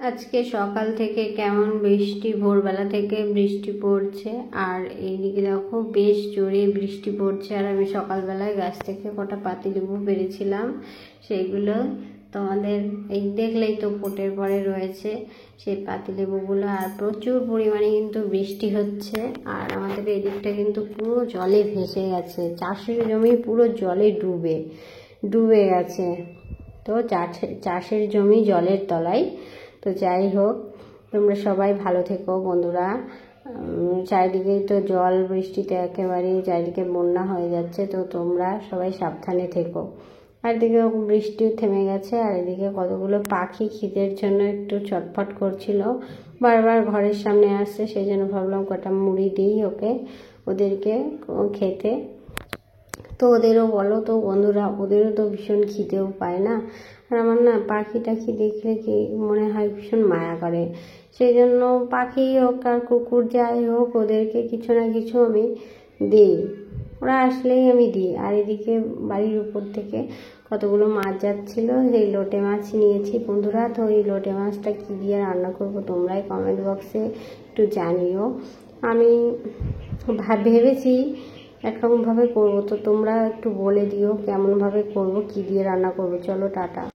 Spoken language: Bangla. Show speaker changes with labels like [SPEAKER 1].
[SPEAKER 1] আজকে সকাল থেকে কেমন বৃষ্টি, ভোরবেলা থেকে বৃষ্টি পড়ছে। আর এইদিকে দেখো বেশ জোরে বৃষ্টি পড়ছে। আর আমি সকালবেলায় গাছ থেকে কটা পাতিলেবু পেরেছিলাম, সেইগুলো তোমাদের এই দেখলেই তো পোটের পরে রয়েছে সেই পাতিলেবুগুলো। আর প্রচুর পরিমাণে কিন্তু বৃষ্টি হচ্ছে। আর আমাদের এই দিকটা কিন্তু পুরো জলে ভেসে গেছে, চাষের জমি পুরো জলে ডুবে গেছে। তো চাষের জমি জলের তলায়। তো যাই হোক, তোমরা সবাই ভালো থেকো বন্ধুরা। চারিদিকেই তো জল, বৃষ্টিতে একেবারেই চারিদিকে বন্যা হয়ে যাচ্ছে। তো তোমরা সবাই সাবধানে থেকো। আর এদিকে বৃষ্টিও থেমে গেছে। আর এদিকে কতগুলো পাখি খিদের জন্য একটু ছটফট করছিল, বারবার ঘরের সামনে আসছে। সেই জন্য ভাবলাম কটা মুড়ি দিই ওদেরকে খেতে। তো ওদেরও বলো তো বন্ধুরা, ওদেরও তো ভীষণ খিদেও পায় না। আর আমার না পাখি টাখি দেখলে কি মনে হয় ভীষণ মায়া করে। সেই জন্য পাখি হোক আর কুকুর যাই হোক, ওদেরকে কিছু না কিছু আমি দিই, ওরা আসলেই আমি দিই। আর এদিকে বাড়ির উপর থেকে কতগুলো মাছ যাচ্ছিলো, সেই লোটে মাছ নিয়েছি বন্ধুরা। তো এই লোটে মাছটা কী দিয়ে রান্না করবো তোমরাই কমেন্ট বক্সে একটু জানিও। আমি ভেবেছি একরকমভাবে করবো, তো তোমরা একটু বলে দিও কেমনভাবে করবো, কী দিয়ে রান্না করবো। চলো টাটা।